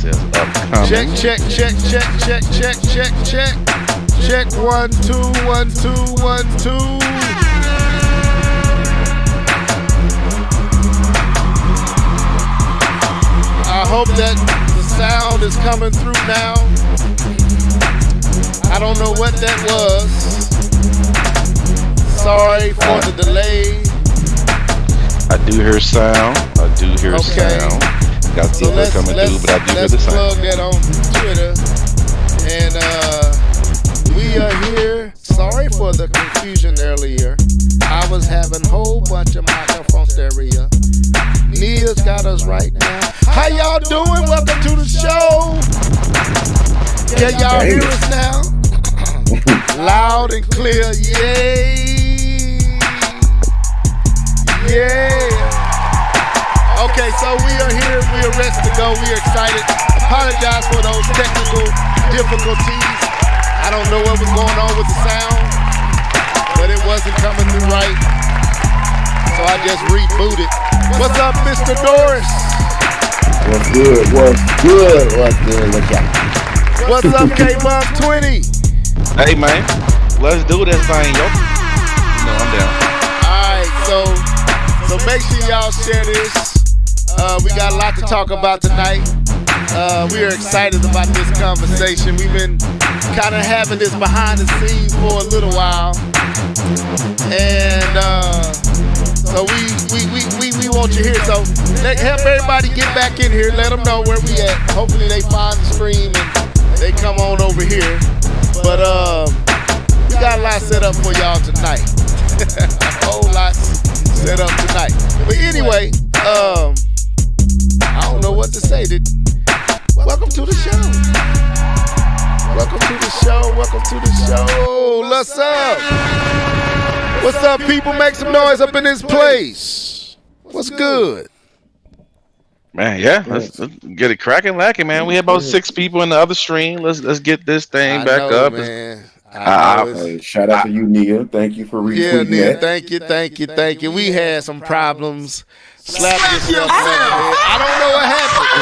says upcoming. Check. Check 1 2 1 2 1 2. I hope that the sound is coming through now. I don't know what that was. Sorry for the delay. I do hear sound. Sound. Got So people coming through, but I do hear the let's sound. plug that on Twitter. And we are here. Sorry for the confusion earlier. I was having a whole bunch of microphone stereo. Nia's got us right now. How y'all doing? Welcome to the show. Can y'all hear us now? Loud and clear. Yay. Yeah. Okay, so we are here. We are ready to go. We are excited. Apologize for those technical difficulties. I don't know what was going on with the sound, but it wasn't coming through right. So I just rebooted. What's up, Mr. Doris? What's good? Look out. What's up, K-Bump 20? Hey man, let's do this thing, yo. No, I'm down. Alright, so make sure y'all share this. We got a lot to talk about tonight. We are excited about this conversation. We've been kind of having this behind the scenes for a little while. And so we want you here. So help everybody get back in here. Let them know where we at. Hopefully they find the stream and they come on over here. But we got a lot set up for y'all tonight. A whole lot set up tonight. But anyway, I don't know what to say. Welcome to the show. Welcome to the show. Welcome to the show. What's up? What's up, people? Make some noise up in this place. What's good? Man, yeah, let's get it cracking, lacking, man. We have about 6 people in the other stream. Let's get this thing back up. Man. Shout out to you, Nia. Thank you for retweeting Nia, that. thank you. We had some problems. Slap yourself on the head. I don't know what happened.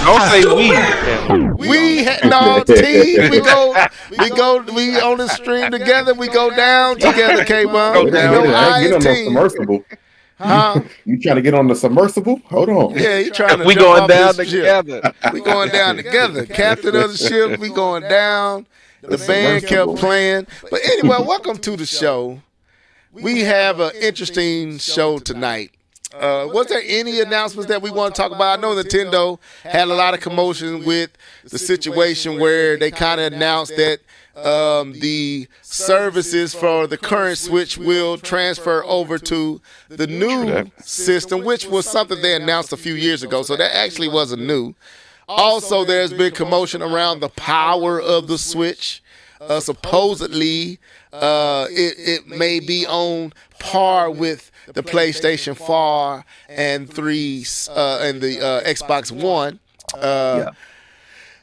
Don't say we. We team. We on the stream together. We go down together, K-Bump. Get on the submersible. Huh? You trying to get on the submersible? Hold on. Yeah, you trying to. We jump going off down this together. Ship. We going down together. Captain of the ship. We going down. The band kept playing. But anyway, welcome to the show. We have an interesting show tonight. Was there any announcements that we want to talk about? I know Nintendo had a lot of commotion with the situation where they kind of announced that the services for the current Switch will transfer over to the new system, which was something they announced a few years ago. So that actually wasn't new. Also, there's been commotion around the power of the Switch. Supposedly, it may be on par with the PlayStation 4 and 3 and the Xbox One.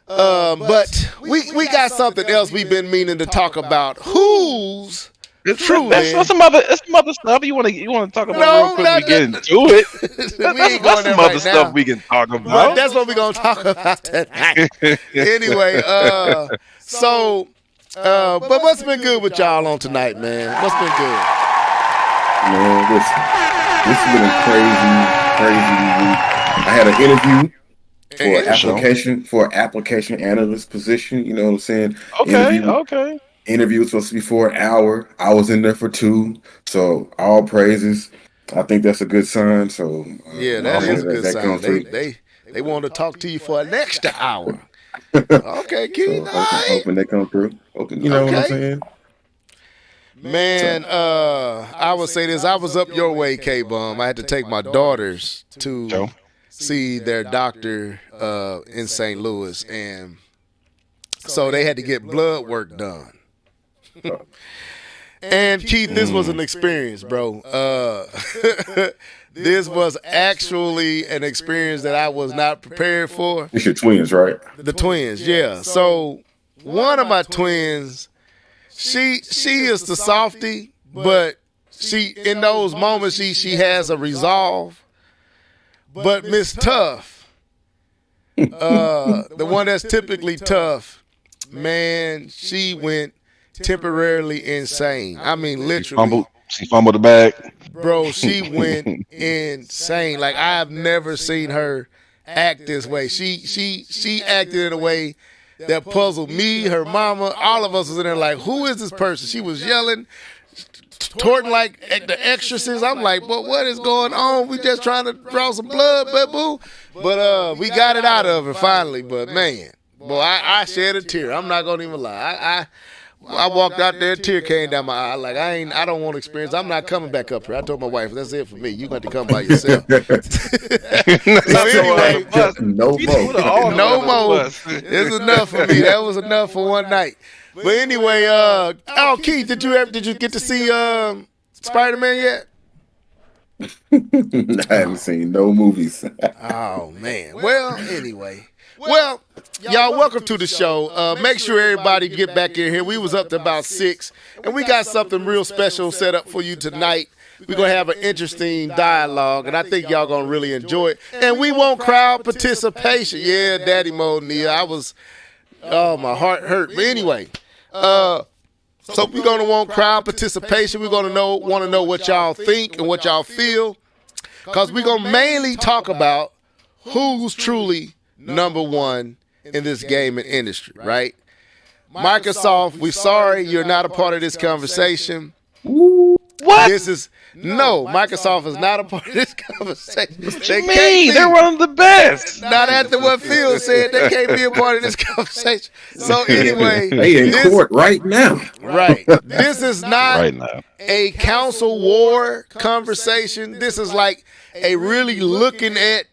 But we got something else we've been meaning to talk about. Who's truly? That's some other stuff you want to talk about real quick. We get into it. We ain't That's going there some other right stuff now. we can talk But about. that's what we're gonna talk about tonight. Anyway, but what's been good with y'all on tonight, man? What's been good? Man, listen. This has been a crazy week. I had an interview for application analyst position. You know what I'm saying? Okay. Interview was supposed to be for an hour. I was in there for 2. So all praises. I think that's a good sign. So Yeah, that is a good sign. They want to talk to you for an extra hour. Okay, Keith. So hoping they come through. You know what I'm saying? Man, I would say this. I was up your way, K-Bum. I had to take my daughters to see their doctor in St. Louis, and so they had to get blood work done. And Keith, this was an experience, bro. This was actually an experience that I was not prepared for. It's your twins, right? The twins, yeah. So one of my twins, she is the softie, but she in those moments she has a resolve. But Miss Tough, The one that's typically tough, man, she went temporarily insane. I mean, literally. She fumbled the bag. Bro, she went insane. Like, I've never seen her act this way. She acted in a way that puzzled me, her mama, all of us was in there like, who is this person? She was yelling, torting like the Exorcist. I'm like, but what is going on? We just trying to draw some blood, boo. But we got it out of her finally. But man, boy, I shed a tear. I'm not gonna even lie. I walked out there, a tear came down my eye. Like, I don't want to experience. I'm not coming back up here. I told my wife, that's it for me. You got to come by yourself. So anyway, no more. It's enough for me. That was enough for one night. But anyway, Keith, did you get to see Spider-Man yet? I haven't seen no movies. Oh man. Well, anyway. Well, y'all, welcome to the show. Make sure everybody get back in here. We was up to about 6, and we got something real special set up for you tonight. We're going to have an interesting dialogue, and I think y'all going to really enjoy it. And we want crowd participation. Yeah, Daddy Mode, Nia. My heart hurt. But anyway, so we're going to want crowd participation. We're going to want to know what y'all think and what y'all feel, because we're going to mainly talk about who's truly number one in this gaming industry, right? Microsoft, we're sorry you're not a part of this conversation. What? Microsoft is not a part of this conversation. What you mean? They're one of the best. Not after what Phil said, they can't be a part of this conversation. So anyway, they in court right now. Right. This is not a council war conversation. This is like a really looking at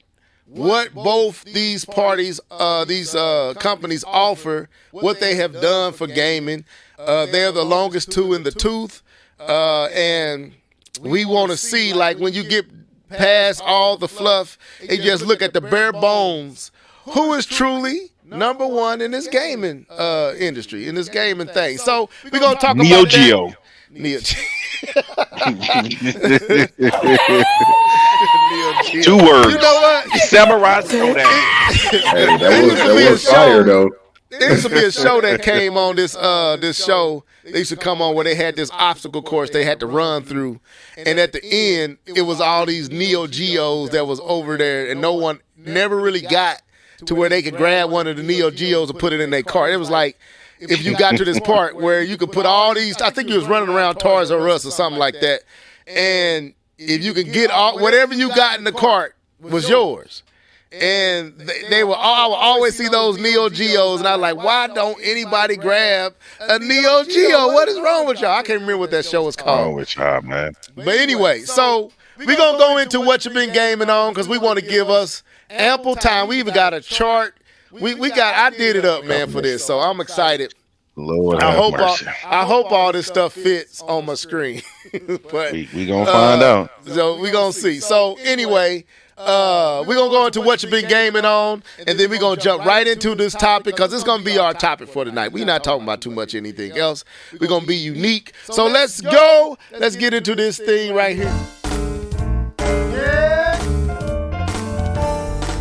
what both these parties, these companies offer, what they have done for gaming. They're the longest two in the tooth. And we want to see, like, when you get past all the fluff and just look at the bare bones, who is truly number one in this gaming industry, in this gaming thing. So we're going to talk Neo about Geo. that. Neo Geo. 2 words. You know what? Samurai Shodown. Hey, that was fire though. There used to be a show that came on this show. They used to come on where they had this obstacle course they had to run through, and at the end it was all these Neo Geos that was over there, and no one never really got to where they could grab one of the Neo Geos and put it in their cart. It was like, if you got to this part where you could put all these, I think you was running around Toys R Us or something like that, and if you could get all, whatever you got in the cart was yours. And I would always see those Neo Geos, and I was like, why don't anybody grab a Neo Geo? What is wrong with y'all? I can't remember what that show was called. Wrong with y'all, man. But anyway, so we're going to go into what you've been gaming on, because we want to give us ample time. We even got a chart. I did it up, man, for this, so I'm excited. Lord I hope all this stuff fits on my screen. But we gonna find out. So we gonna see. So anyway, we're gonna go into what you've been gaming on, and then we're gonna jump right into this topic, because it's gonna be our topic for tonight. We're not talking about too much anything else. We're gonna be unique. So let's go. Let's get into this thing right here. Yeah.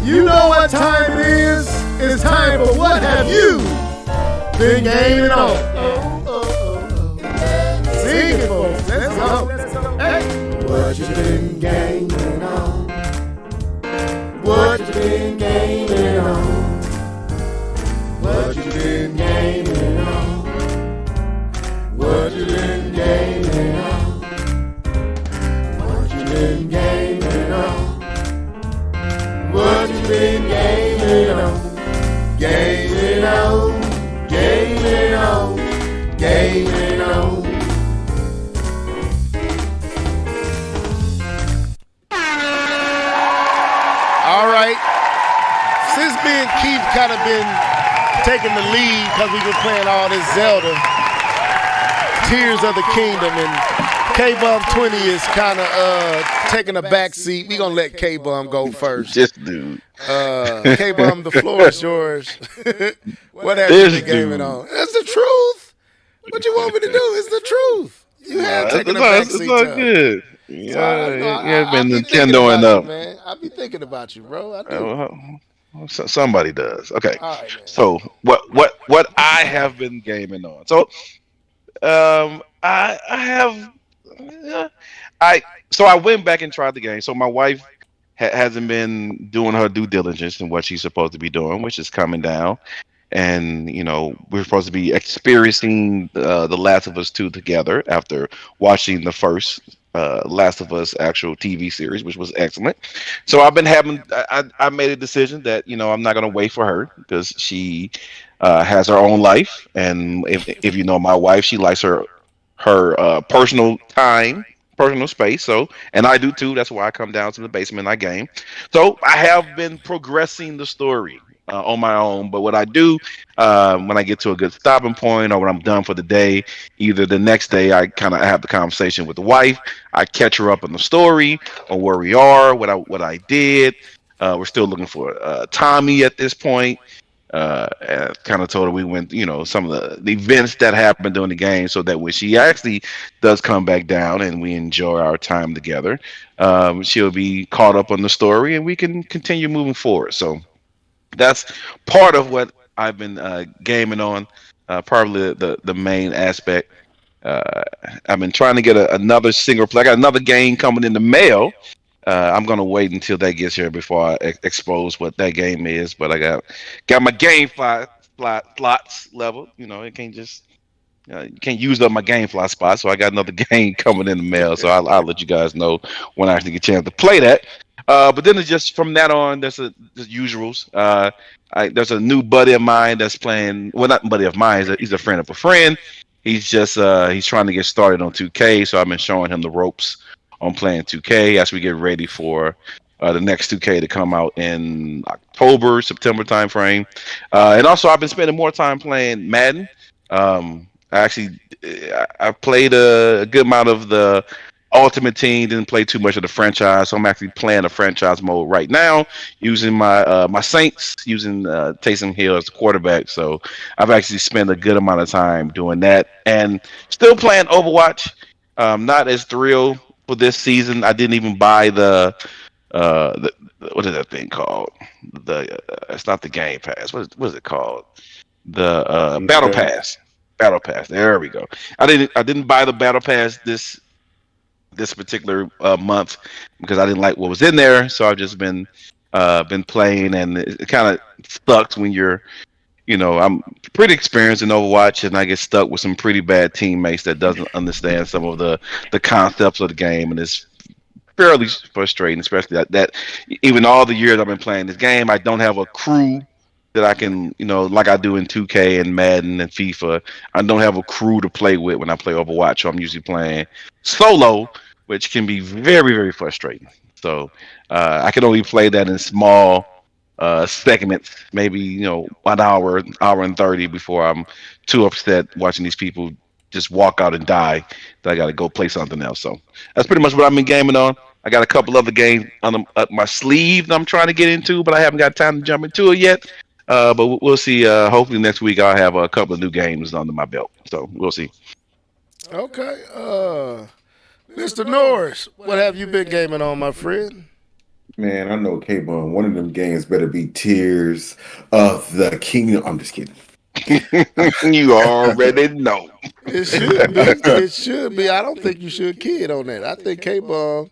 You know what time it is? It's time for What Have You Been Gaming On? Sing it, folks. Let's go. Hey. What you been gaming on? What you been gaming on? What you been gaming on? What you been gaming on? What you been gaming on? What you been gaming on? Gaming on, gaming on, gaming on. All right. Since me and Keith kind of been taking the lead, because we've been playing all this Zelda, Tears of the Kingdom, and K-Bum 20 is kind of taking a back seat. We're going to let K-Bum go first. This dude. K-Bum, the floor is yours. What have you been gaming on? That's the truth. What you want me to do? It's the truth. You have taken a back seat. It's all good. Yeah, you have been Nintendoing up. Man, I be thinking about you, bro. I do. Somebody does. Okay. All right, man. So what I have been gaming on. So I have I so I went back and tried the game. So my wife hasn't been doing her due diligence in what she's supposed to be doing, which is coming down. And we're supposed to be experiencing the Last of Us 2 together after watching the first Last of Us actual TV series, which was excellent. So I've been having I made a decision that I'm not going to wait for her because she has her own life, and if you know my wife, she likes her personal time, personal space. So, and I do too. That's why I come down to the basement and I game. So I have been progressing the story on my own. But what I do when I get to a good stopping point or when I'm done for the day, either the next day I kind of have the conversation with the wife. I catch her up on the story on where we are, what I did. We're still looking for Tommy at this point. And kind of told her we went, some of the events that happened during the game, so that when she actually does come back down and we enjoy our time together, she'll be caught up on the story and we can continue moving forward. So that's part of what I've been gaming on. Probably the main aspect. Uh, I've been trying to get another single play. I got another game coming in the mail. I'm gonna wait until that gets here before I expose what that game is. But I got my game slots leveled. It can't just you can't use up my game fly spot. So I got another game coming in the mail. So I'll let you guys know when I actually get a chance to play that. But then it's just from that on. There's the usuals. There's a new buddy of mine that's playing. Well, not buddy of mine. He's a friend of a friend. He's just he's trying to get started on 2K. So I've been showing him the ropes on playing 2K as we get ready for the next 2K to come out in October, September timeframe. And also, I've been spending more time playing Madden. I played a good amount of the Ultimate Team. Didn't play too much of the franchise, so I'm actually playing the franchise mode right now using my Saints, using Taysom Hill as the quarterback. So I've actually spent a good amount of time doing that, and still playing Overwatch. Not as thrilled for this season. I didn't even buy the what is that thing called? It's not the Game Pass. What is it called? The Battle Pass. Battle Pass. There we go. I didn't buy the Battle Pass this particular month because I didn't like what was in there. So I've just been playing, and it kind of sucks when I'm pretty experienced in Overwatch, and I get stuck with some pretty bad teammates that doesn't understand some of the concepts of the game, and it's fairly frustrating, especially that even all the years I've been playing this game, I don't have a crew that I can, like I do in 2K and Madden and FIFA. I don't have a crew to play with when I play Overwatch. So I'm usually playing solo, which can be very, very frustrating. So I can only play that in small segments, maybe 1 hour, hour and 30 before I'm too upset watching these people just walk out and die that I got to go play something else. So that's pretty much what I've been gaming on. I got a couple other games up my sleeve that I'm trying to get into, but I haven't got time to jump into it yet. But we'll see. Hopefully next week I'll have a couple of new games under my belt. So we'll see. Okay. Mr. Norris, what have you been gaming on, my friend? Man, I know K-Bun. One of them games better be Tears of the Kingdom. I'm just kidding. You already know. It should be. It should be. I don't think you should kid on that. I think K-Bun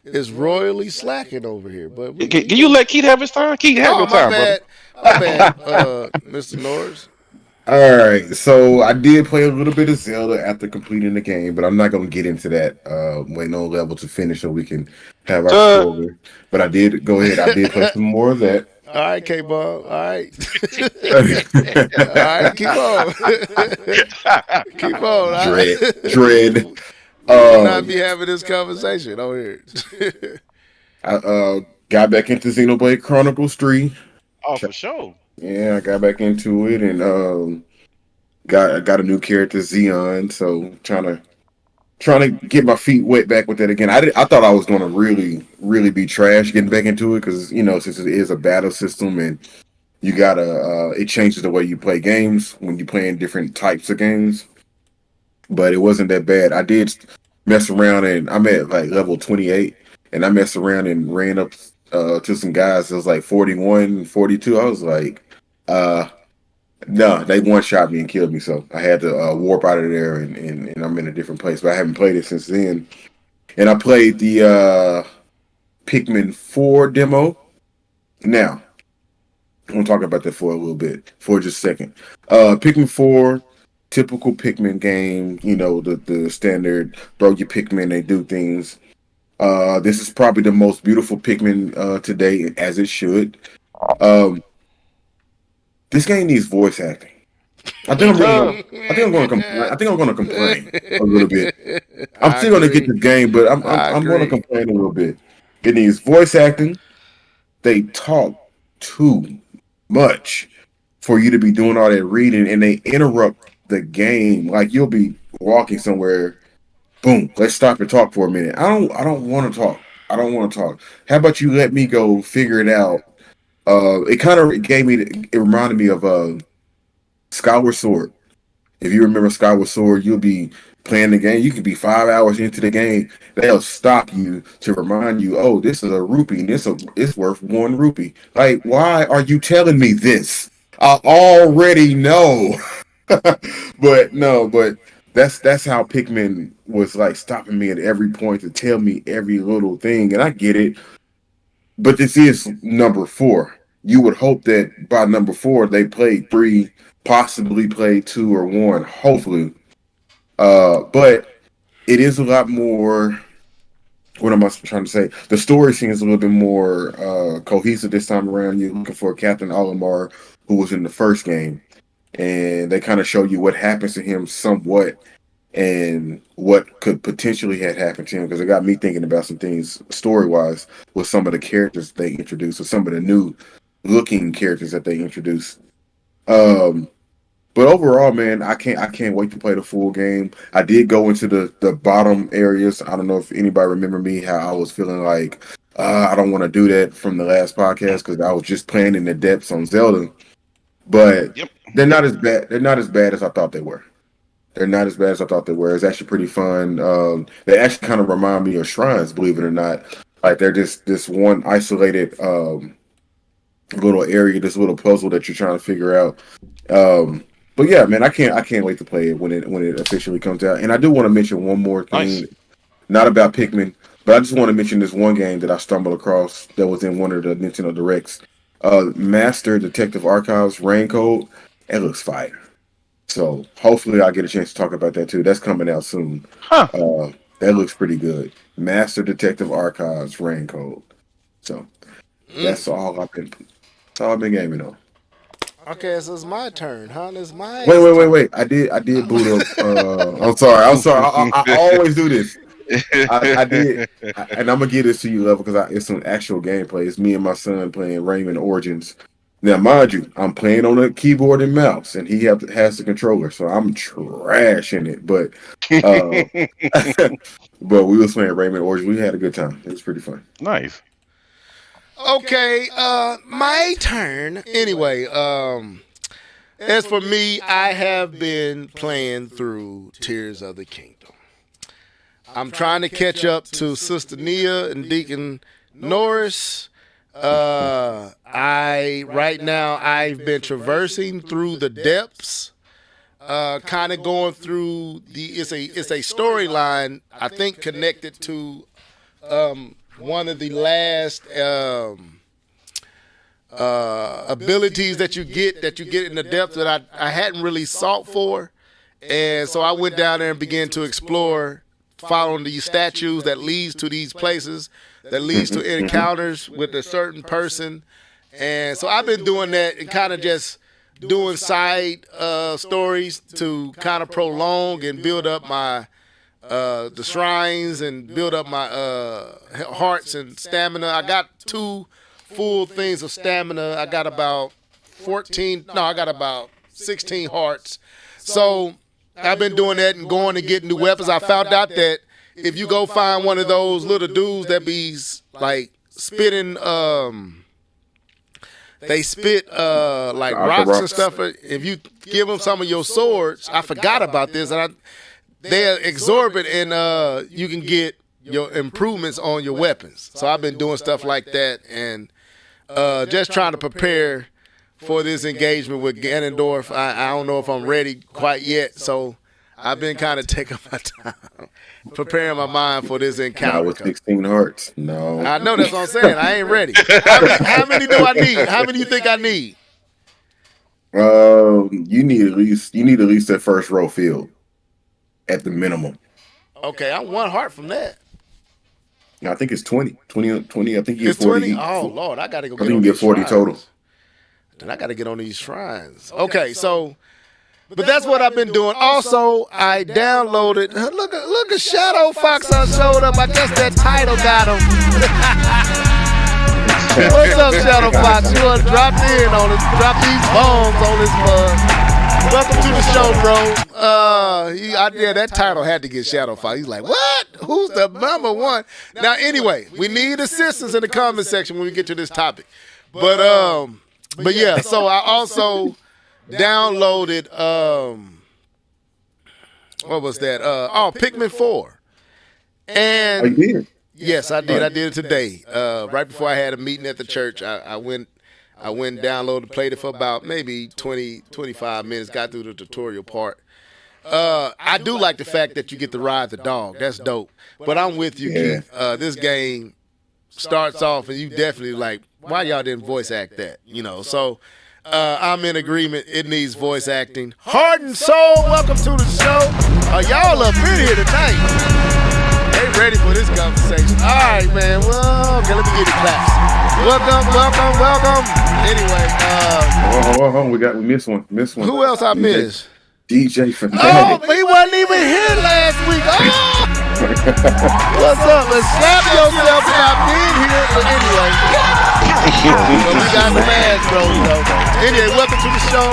is royally slacking over here. But can you let Keith have his time? Keith, have your time, brother. My bad, Mr. Norris. All right, so I did play a little bit of Zelda after completing the game, but I'm not going to get into that. Waiting on level to finish so we can have our spoiler. But I did go ahead. I did play some more of that. All right, K-Bun. All right. All right, keep on. Keep on. Dread. You not be having this conversation over here. I got back into Xenoblade Chronicles 3. Oh, for sure. Yeah, I got back into it and got a new character, Xeon. So trying to get my feet wet back with that again. I thought I was going to really be trash getting back into it because since it is a battle system and you gotta it changes the way you play games when you play in different types of games. But it wasn't that bad. I did mess around and I'm at like level 28, and I messed around and ran up to some guys. It was like 41, 42. I was like, no, they one shot me and killed me. So I had to warp out of there, and I'm in a different place. But I haven't played it since then. And I played the Pikmin 4 demo. Now, I'm gonna talk about that for a little bit, for just a second. Pikmin 4, typical Pikmin game. You know, the standard throw your Pikmin, they do things. This is probably the most beautiful Pikmin today, as it should. This game needs voice acting. I think I'm going to complain a little bit. I'm still going to get the game, but I'm going to complain a little bit. It needs voice acting. They talk too much for you to be doing all that reading, and they interrupt the game. Like you'll be walking somewhere, boom, let's stop and talk for a minute. I don't want to talk. I don't want to talk. How about you let me go figure it out? It reminded me of Skyward Sword. If you remember Skyward Sword, you'll be playing the game. You could be 5 hours into the game. They'll stop you to remind you, oh, this is a rupee. It's worth 1 rupee. Like, why are you telling me this? I already know. but that's how Pikmin was like stopping me at every point to tell me every little thing. And I get it. But this is number 4. You would hope that by number 4 they played 3, possibly played 2 or 1, hopefully. But it is a lot more. What am I trying to say? The story seems a little bit more cohesive this time around. You're looking for Captain Olimar, who was in the first game, and they kind of show you what happens to him somewhat, and what could potentially have happened to him, because it got me thinking about some things story-wise with some of the characters they introduced, or some of the new looking characters that they introduced. But overall, man, I can't wait to play the full game. I did go into the bottom areas. I don't know if anybody remember me, how I was feeling like I don't want to do that from the last podcast, because I was just playing in the depths on Zelda. But they're not as bad. They're not as bad as I thought they were. They're not as bad as I thought they were. It's actually pretty fun. They actually kind of remind me of shrines, believe it or not. Like they're just this one isolated little area, this little puzzle that you're trying to figure out. But yeah, man, I can't wait to play it when it officially comes out. And I do want to mention one more thing, not about Pikmin, but I just want to mention this one game that I stumbled across that was in one of the Nintendo Directs. Master Detective Archives Rain Code. It looks fire. So hopefully I'll get a chance to talk about that too. That's coming out soon. That looks pretty good. Master Detective Archives Rain Code. So that's all I've been gaming on. Okay, so it's my turn, huh? It's my Wait. I did boot up. I'm sorry. I always do this. I did, and I'm gonna give this to you, Level, because it's some actual gameplay. It's me and my son playing Rayman Origins. Now, mind you, I'm playing on a keyboard and mouse, and he has the controller, so I'm trashing it. But but we was playing Rayman Origins. We had a good time. It was pretty fun. Nice. Okay, my turn. Anyway, as for me, I have been playing through Tears of the Kingdom. I'm trying to catch up to Sister Nia and Deacon Norris. I've been traversing through the depths, kind of going through it's a storyline, I think, connected to one of the last abilities that you get in the depths that I hadn't really sought for. And so I went down there and began to explore, following these statues that leads to these places, that leads to encounters with a certain person. And so I've been doing that and kind of just doing side stories to kind of prolong and build up my the shrines and build up my hearts and stamina. I got 2 full things of stamina. I got about 16 hearts. So I've been doing that and going to get new weapons. I found out that if you go find one of those little dudes that be like spitting, they spit like rocks and stuff. If you give them some of your swords, I forgot about this, and they're exorbitant, and you can get your improvements on your weapons. So I've been doing stuff like that and just trying to prepare for this engagement with Ganondorf. I don't know if I'm ready quite yet, so I've been kind of taking my time, preparing my mind for this encounter. Now with 16 hearts. No. I know, that's what I'm saying. I ain't ready. How many do I need? How many do you think I need? You need at least that first row filled at the minimum. Okay, I'm 1 heart from that. I think it's 20. 20, I think you It's get 40. 20? Oh, Lord, I got to go I get think on you get these 40 shrines. total. Then I got to get on these shrines. Okay, so, but that's what I've been doing. Also, I downloaded, look at Shadow Fox showed up. I guess that title got him. What's up, Shadow Fox? You want to drop these bombs on this bug. Welcome to the show, bro. That title had to get Shadow Fox. He's like, what? Who's the number one? Now, anyway, we need assistance in the comment section when we get to this topic. But yeah, so I also downloaded, what was that? Pikmin 4. And I did. yes, I did. I did it today. Right before I had a meeting at the church, I went and downloaded, played it for about maybe 20, 25 minutes, got through the tutorial part. I do like the fact that you get to ride the dog. That's dope. But I'm with you, Keith. This game starts off and you definitely like, why y'all didn't voice act that? So I'm in agreement. It needs voice acting. Heart and Soul, welcome to the show. Y'all up in here tonight. They ready for this conversation. All right, man. Well, okay, let me get it claps. Welcome. Anyway, Oh, we missed one. who else I missed? DJ Fanatic. Oh, he wasn't even here last week. Oh! What's up? Let's slap yourself for not being here. But anyway, but we got the mask, bro. Anyway, welcome to the show,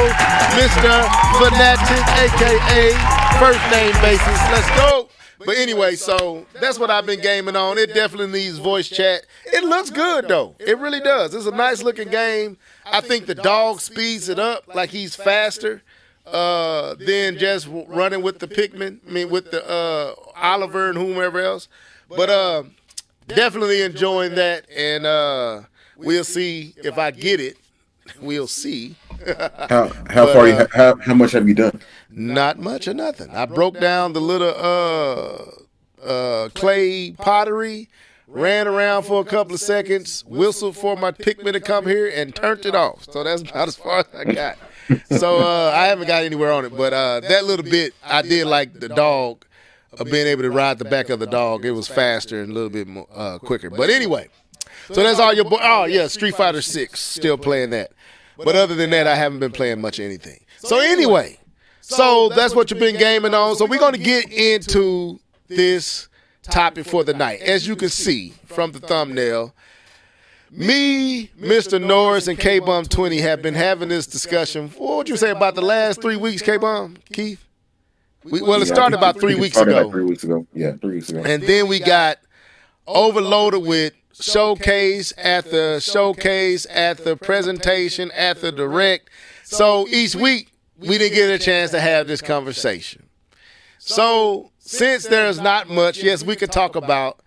Mr. Fanatic, a.k.a. First Name Basis. Let's go. But anyway, so that's what I've been gaming on. It definitely needs voice chat. It looks good, though. It really does. It's a nice-looking game. I think the dog speeds it up, like he's faster than just running with the Pikmin. I mean, with the Oliver and whomever else. But definitely enjoying that, and we'll see if I get it. We'll see. How much have you done? Not much or nothing. I broke down the little clay pottery, ran around for a couple of seconds, whistled for my Pikmin to come here, and turned it off. So that's about as far as I got. So I haven't got anywhere on it. But that little bit, I did like the dog, being able to ride the back of the dog. It was faster and a little bit more, quicker. But anyway, so that's all your boy. Oh, yeah, Street Fighter 6, still playing that. But other than that, I haven't been playing much of anything. So anyway, so that's what you've been gaming on. So we're going to get into this topic for the night. As you can see from the thumbnail, me, Mr. Norris, and K-Bum 20 have been having this discussion. What would you say about the last 3 weeks, K-Bum, Keith? It started about 3 weeks ago. Like 3 weeks ago. Yeah, 3 weeks ago. And then we got overloaded with showcase after presentation after direct. So each week we didn't get a chance to have this conversation. So since there's not much, yes, we could talk about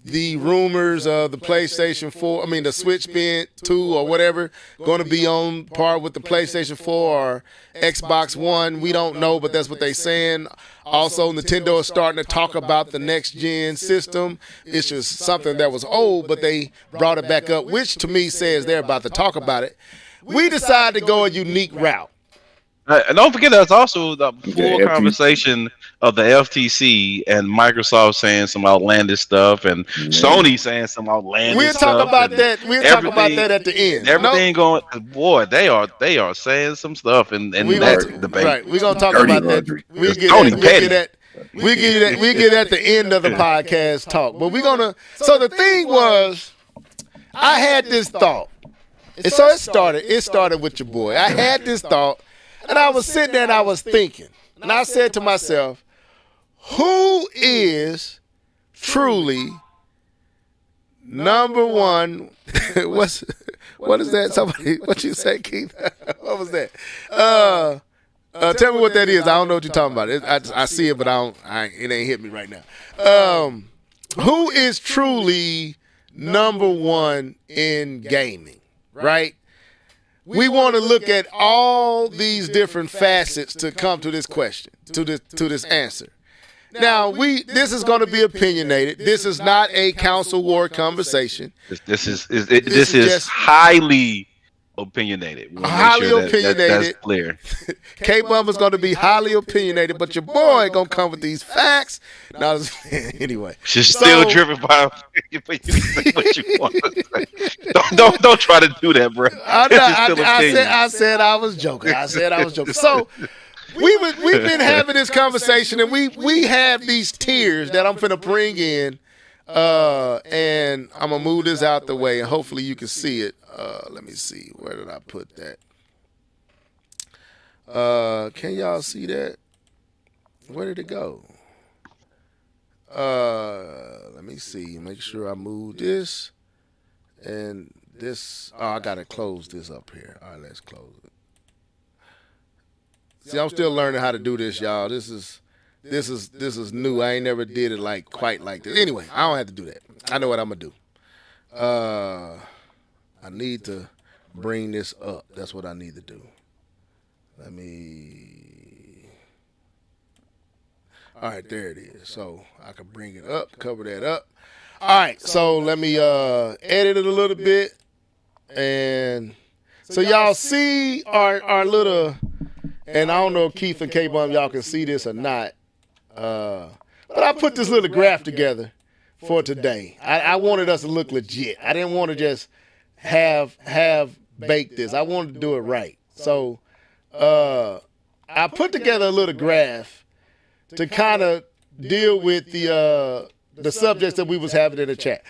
the rumors of the PlayStation 4, the Switch Spin 2 or whatever, going to be on par with the PlayStation 4 or Xbox One. We don't know, but that's what they're saying. Also, Nintendo is starting to talk about the next-gen system. It's just something that was old, but they brought it back up, which to me says they're about to talk about it. We decided to go a unique route. And don't forget, there's also the full FTC. conversation of the FTC and Microsoft saying some outlandish stuff, and Sony saying some outlandish stuff. We'll talk about that. We'll talk about that at the end. Everything going, boy, they are saying some stuff in that debate. Right, we're gonna talk Dirty about laundry. that. We'll get at the end of the podcast talk. But we're gonna. So the thing was, I had this thought. And so it started with your boy. I had this thought. And I was sitting there and I was thinking, and I said to myself, who is truly number one? What is that? Somebody, what you say, Keith? What was that? Tell me what that is. I don't know what you're talking about. I see it, but it ain't hit me right now. who is truly number one in gaming, right? We want to look at all these different facets to come to this question, to this answer. Now, this is going to be opinionated. This is not a council war conversation. This is highly opinionated. Highly opinionated. That's clear. K-Bum is going to be highly opinionated, but your boy going to come with these facts. Now, anyway. She's still driven by what you want to say. Don't try to do that, bro. I said I was joking. So, we've been having this conversation, and we have these tiers that I'm finna bring in, and I'm gonna move this out the way, and hopefully you can see it. Let me see, where did I put that? Can y'all see that? Where did it go? Let me see. Make sure I move this and this. Oh, I gotta close this up here. All right, let's close it. See, I'm still learning how to do this, y'all. This is new. I ain't never did it quite like this. Anyway, I don't have to do that. I know what I'm gonna do. I need to bring this up. That's what I need to do. All right, there it is. So I can bring it up, cover that up. All right, so let me edit it a little bit, and so y'all see our little. And I don't know if Keith and K-Bum, y'all can see this or not. But I put this little graph together for today. I wanted us to look legit. I didn't want to just have baked this. I wanted to do it right. So I put together a little graph to kind of deal with the subjects that we was having in the chat.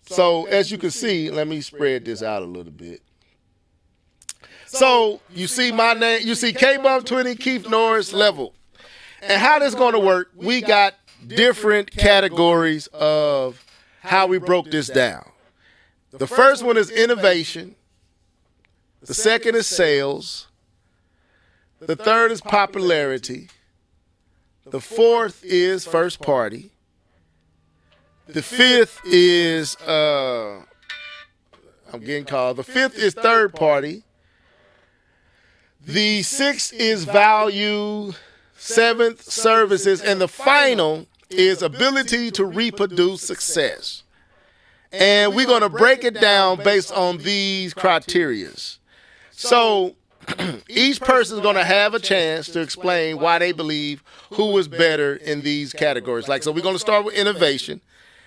So as you can see, let me spread this out a little bit. So you see my name, you see K-Bum 20, Keith Norris level. And how this going to work, we got different categories of how we broke this down. The first one is innovation. The second is sales. The third is popularity. The fourth is first party. The fifth is, I'm getting called. The fifth is third party. The sixth is value, seventh, services, and the final is ability to reproduce success. And we're going to break it down based on these criterias. So each person is going to have a chance to explain why they believe who is better in these categories. So we're going to start with innovation,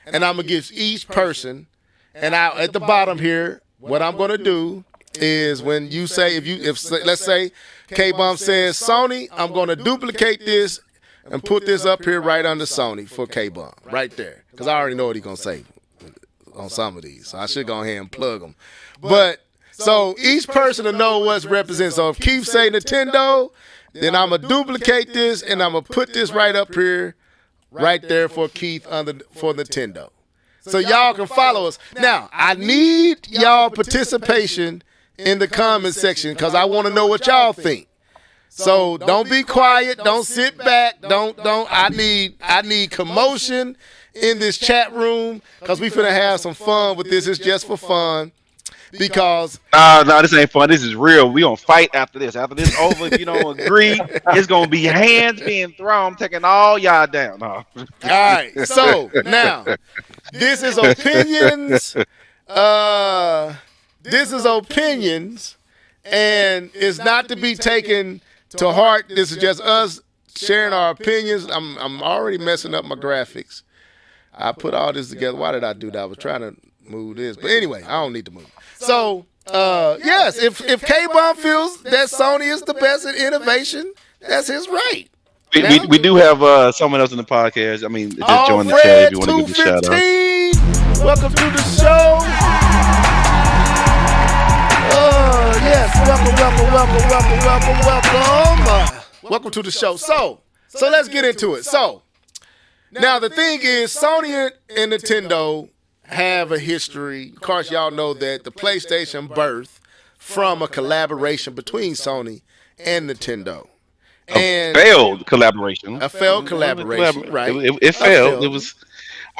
and I'm going to give each person, and at the bottom here, what I'm going to do is when you say, if let's say K-Bum says Sony, I'm going to duplicate this and put this up here right under Sony for K-Bum, right there. Because I already know what he's going to say on some of these. So I should go ahead and plug them. But so each person will know what's represented. So if Keith say Nintendo, then I'm going to duplicate this and I'm going to put this right up here, right there for Keith for Nintendo. So y'all can follow us. Now, I need y'all participation in the comment section because I want to know what y'all think. So don't be quiet. Don't sit back. Don't. I need commotion in this chat room because we finna have some fun with this. It's just for fun because no, this ain't fun. This is real. We gonna fight after this. After this over, if you don't agree, it's gonna be hands being thrown. I'm taking all y'all down. No. All right. So now this is opinions. This is opinions, and it's not to be taken to heart. This is just us sharing our opinions. I'm already messing up my graphics. I put all this together. Why did I do that? I was trying to move this, but anyway, I don't need to move. So yes, if K-Bum feels that Sony is the best at innovation, that's his right. We do have someone else in the podcast. I mean, just join the chat if you want to give a shout out. Welcome to the show. Yes, welcome to the show. So let's get into it. So now the thing is, Sony and Nintendo have a history. Of course, y'all know that the PlayStation birthed from a collaboration between Sony and Nintendo. A failed collaboration, right? It failed. It was.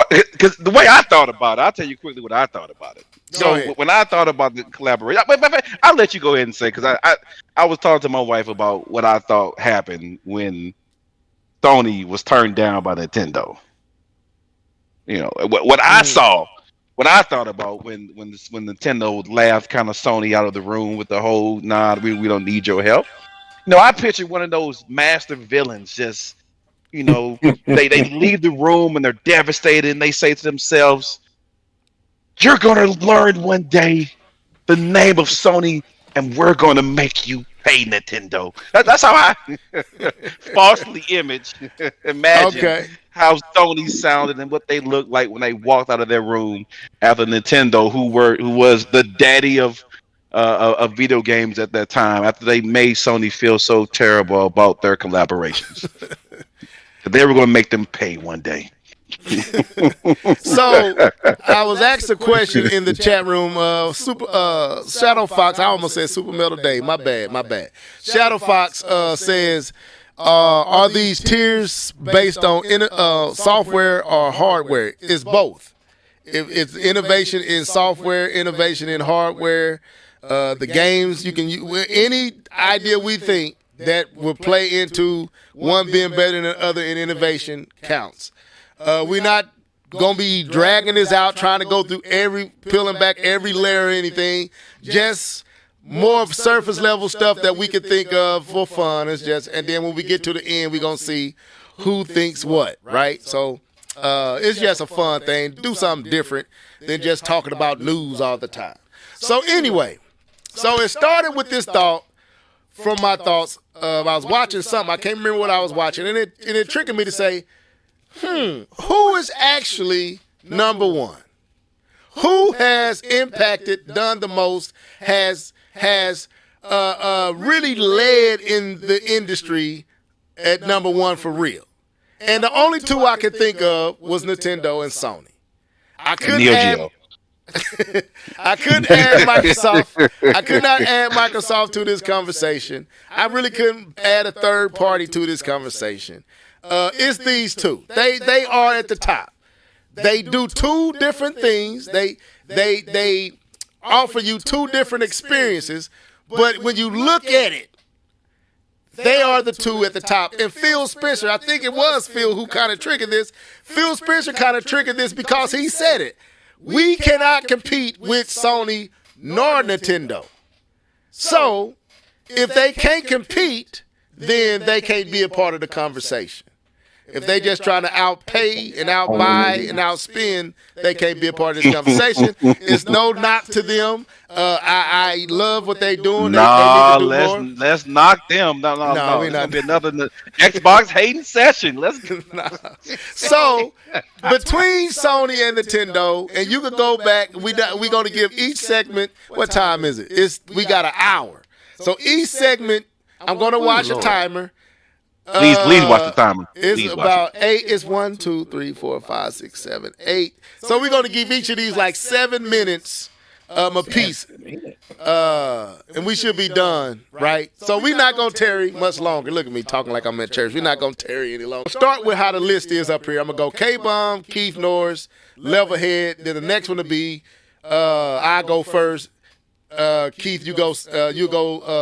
because the way I thought about it, I'll tell you quickly what I thought about it. Go So ahead. when I thought about the collaboration, I'll let you go ahead and say, because I was talking to my wife about what I thought happened when Sony was turned down by Nintendo. You know what I saw, what I thought about when Nintendo laughed kind of Sony out of the room with the whole "nah, we don't need your help." No, I pictured one of those master villains just, they leave the room and they're devastated and they say to themselves, "You're gonna learn one day the name of Sony, and we're gonna make you pay, Nintendo." That's how I falsely imagine how Sony sounded and what they looked like when they walked out of their room after Nintendo, who was the daddy of video games at that time, after they made Sony feel so terrible about their collaborations. They were going to make them pay one day. So I was asked a question in the chat room. Shadow Fox, I almost said Super Metal Day. My bad. Shadow Fox says, are these tiers based on software or hardware? It's both. It's innovation in software, innovation in hardware. The games you can use, any idea we think that will play into one being better than the other in innovation counts. We're not gonna be dragging this out, trying to go through peeling back every layer or anything. Just more of surface level stuff that we could think of for fun. And then when we get to the end, we're gonna see who thinks what, right? So it's just a fun thing. Do something different than just talking about news all the time. So anyway, so it started with this thought. From my thoughts, I was watching something. I can't remember what I was watching, and it triggered me to say, who is actually number one? Who has impacted, done the most, has really led in the industry at number one for real? And the only two I could think of was Nintendo and Sony. I couldn't add Microsoft. I could not add Microsoft to this conversation. I really couldn't add a third party to this conversation. It's these two. They are at the top. They do two different things. They offer you two different experiences. But when you look at it, they are the two at the top. And Phil Spencer, I think it was Phil who kind of triggered this. Phil Spencer kind of triggered this because he said it. We cannot compete with Sony nor Nintendo. So, if they can't compete, then they can't be a part of the conversation. If they just trying to outpay and outbuy and outspend, they can't be a part of this conversation. It's no knock to them. I love what they're doing. Let's knock them. No. We're not. It's gonna be another Xbox hating session. So between Sony and Nintendo, and you could go back. We're going to give each segment. What time is it? We got an hour. So each segment, I'm going to watch a timer. Please watch the timer. It's about 8. It's 1, 2, 3, 4, 5, 6, 7, 8. So we're going to give each of these like 7 minutes a piece. And we should be done, right? So we're not going to tarry much longer. Look at me talking like I'm at church. We're not going to tarry any longer. Start with how the list is up here. I'm going to go K-Bomb, Keith Norris, Levelhead. Then the next one to be I go first. Keith, you go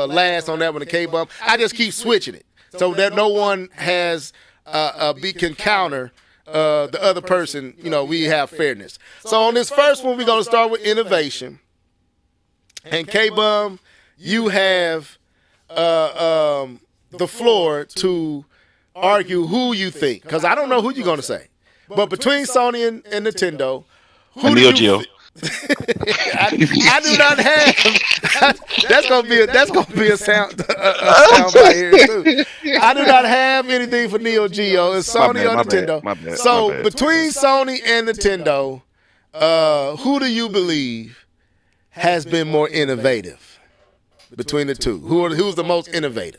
last on that one, the K-Bomb. I just keep switching it, so that no one has can counter the other person. We have fairness. So on this first one, we're going to start with innovation. And K-Bum, you have the floor to argue who you think, because I don't know who you're going to say. But between Sony and Nintendo, who do you think? I do not have. That's gonna be a sound right here too. I do not have anything for Neo Geo. It's Sony or Nintendo. My bad. So between Sony and Nintendo, who do you believe has been more innovative between the two? Who's the most innovative?